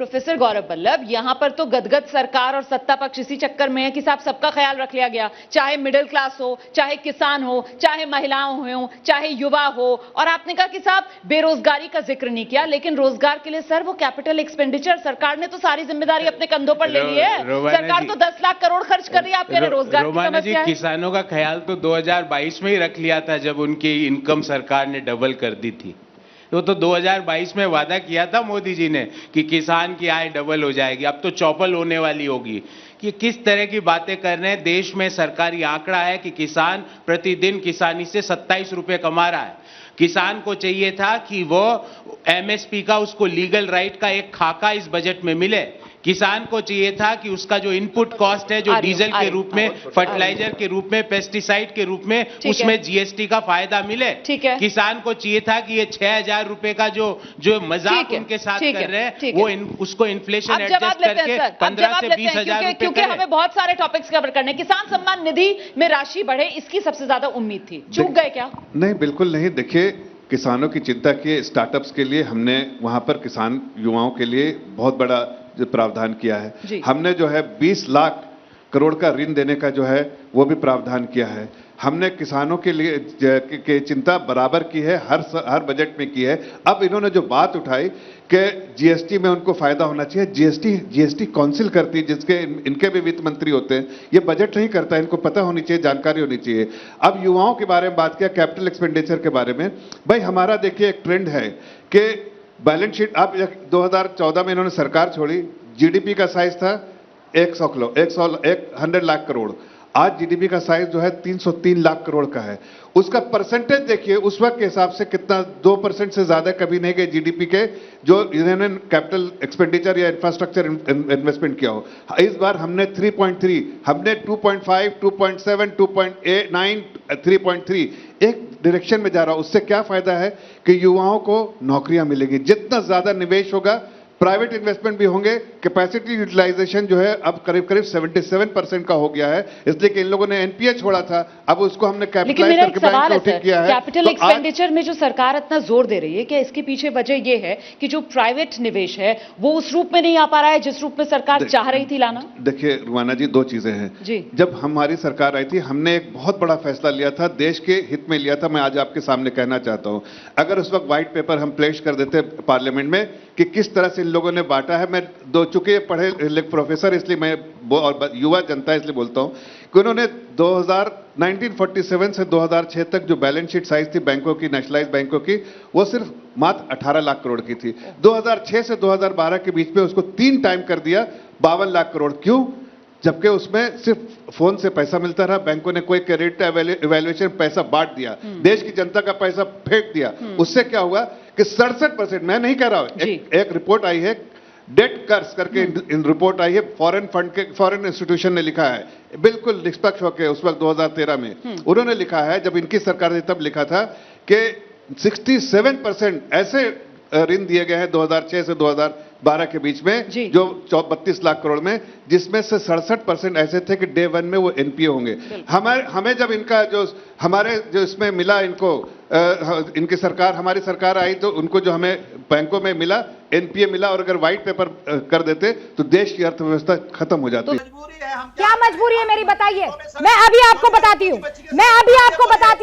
Professor Gaurav Vallabh, यहां पर तो गदगद सरकार और सत्ता पक्ष इसी चक्कर में है कि साहब सबका ख्याल रख लिया गया, चाहे मिडिल क्लास हो, चाहे किसान हो, चाहे महिलाओं हो, चाहे युवा हो। और आपने कहा कि साहब बेरोजगारी का जिक्र नहीं किया, लेकिन रोजगार के लिए सर वो कैपिटल एक्सपेंडिचर सरकार ने तो सारी जिम्मेदारी अपने कंधों पर ले ली है। सरकार तो 10 लाख करोड़ खर्च कर रही है, आप कह रहे रोजगार की समस्या है। किसानों का ख्याल तो 2022 में ही रख लिया था जब उनकी इनकम सरकार ने डबल कर दी थी। तो 2022 में वादा किया था मोदी जी ने कि किसान की आय डबल हो जाएगी, अब तो चौपल होने वाली होगी। कि किस तरह की बातें कर रहे हैं। देश में सरकारी आंकड़ा है कि किसान प्रतिदिन किसानी से 27 रुपए कमा रहा है। किसान को चाहिए था कि वो एमएसपी का, उसको लीगल राइट का एक खाका इस बजट में मिले। किसान को चाहिए था कि उसका जो इनपुट कॉस्ट है, जो डीजल के रूप में, फर्टिलाइजर के रूप में, पेस्टिसाइड के रूप में, उसमें जीएसटी का फायदा मिले। किसान को चाहिए था कि ये 6,000 रुपए का जो मजाक उनके साथ कर रहे हैं, वो उसको इन्फ्लेशन एडजस्ट करके 15 से 20,000 रुपए, क्योंकि हमें बहुत सारे टॉपिक्स कवर करने। किसान सम्मान निधि में राशि बढ़े, इसकी सबसे ज्यादा उम्मीद थी, चूक गए क्या? नहीं, बिल्कुल नहीं। देखिए, किसानों की चिंता की, स्टार्टअप्स के लिए हमने वहां पर किसान युवाओं के लिए बहुत बड़ा प्रावधान किया है। हमने जो है 20 लाख करोड़ का ऋण देने का जो है वो भी प्रावधान किया है। हमने किसानों के लिए के चिंता बराबर की है, हर बजट में की है। अब इन्होंने जो बात उठाई कि जीएसटी में उनको फायदा होना चाहिए, जीएसटी काउंसिल करती है, जिसके इनके भी वित्त मंत्री होते हैं। ये बजट नहीं करता, इनको पता होनी चाहिए, जानकारी होनी चाहिए। अब युवाओं के बारे में बात किया, कैपिटल एक्सपेंडिचर के बारे में। भाई हमारा देखिए एक ट्रेंड है कि बैलेंस शीट, अब 2014 में इन्होंने सरकार छोड़ी, जीडीपी का साइज था 100 लाख करोड़। आज जीडीपी का साइज जो है 303 लाख करोड़ का है। उसका परसेंटेज देखिए उस वक्त के हिसाब से कितना, 2% से ज्यादा कभी नहीं गए जीडीपी के, जो इन्होंने कैपिटल एक्सपेंडिचर या इंफ्रास्ट्रक्चर इन्वेस्टमेंट किया हो। इस बार हमने 3.3, हमने 2.5, 2.7, 2.9, 3.3 एक डायरेक्शन में जा रहा है। उससे क्या फायदा है कि युवाओं को नौकरियां मिलेंगी। जितना ज्यादा निवेश होगा, प्राइवेट इन्वेस्टमेंट भी होंगे। कैपेसिटी यूटिलाइजेशन जो है अब करीब 77% का हो गया है, इसलिए कि इन लोगों ने एनपीए छोड़ा था, अब उसको हमने कैपिटलाइज करके बैंक को ठीक किया है। कैपिटल एक्सपेंडिचर में जो सरकार इतना जोर दे रही है, क्या इसके पीछे वजह यह है कि जो प्राइवेट निवेश है वो उस रूप में नहीं आ पा रहा है जिस रूप में सरकार चाह रही थी लाना? देखिए रुवाना जी, दो चीजें हैं। जब हमारी सरकार आई थी, हमने एक बहुत बड़ा फैसला लिया था, देश के हित में लिया था। मैं आज आपके सामने कहना चाहता हूं, अगर उस वक्त व्हाइट पेपर हम पेश कर देते पार्लियामेंट में कि किस तरह से इन लोगों ने बांटा है, मैं चूंकि पढ़े प्रोफेसर इसलिए मैं और युवा जनता इसलिए बोलता हूं कि उन्होंने 1947 से 2006 तक जो बैलेंस शीट साइज थी बैंकों की, नेशनलाइज बैंकों की, वो सिर्फ मात्र 18 लाख करोड़ की थी। 2006 से 2012 के बीच में उसको 3 टाइम कर दिया, 52 लाख करोड़। क्यों? जबकि उसमें सिर्फ फोन से पैसा मिलता रहा, बैंकों ने कोई क्रेडिट इवैल्यूएशन पैसा बांट दिया, देश की जनता का पैसा फेंक दिया। उससे क्या हुआ कि 67%, मैं नहीं कह रहा हूं, एक रिपोर्ट आई है, डेट कर्स करके इन रिपोर्ट आई है, फॉरेन फंड के, फॉरेन इंस्टीट्यूशन ने लिखा है, बिल्कुल निष्पक्ष होकर उस वक्त 2013 में उन्होंने लिखा है, जब इनकी सरकार ने तब लिखा था कि 67% ऐसे ऋण दिए गए हैं 2006 से 2012 के बीच में, जो 32 लाख करोड़ में, जिसमें से 67% ऐसे थे कि डे 1 में वो एनपीए होंगे। हमें जब इनका जो इसमें मिला, इनको इनकी सरकार, हमारी सरकार आई तो उनको जो हमें बैंकों में मिला, एनपीए मिला, और अगर व्हाइट पेपर कर देते तो देश की अर्थव्यवस्था खत्म हो जाती। क्या मजबूरी है मेरी, बताइए। मैं अभी आपको बताती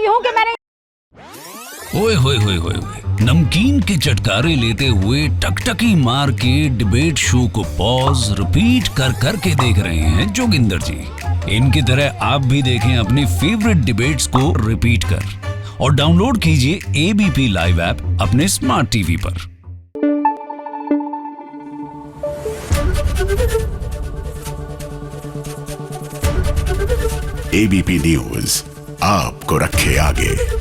हूँ कि मैंने ओए होए होए होए, नमकीन के चटकारे लेते हुए टकटकी मार के डिबेट शो को पॉज रिपीट कर करके देख रहे हैं जोगिंदर जी। इनकी तरह आप भी देखें अपनी फेवरेट डिबेट्स को रिपीट कर, और डाउनलोड कीजिए एबीपी लाइव ऐप अपने स्मार्ट टीवी पर। एबीपी न्यूज आपको रखे आगे।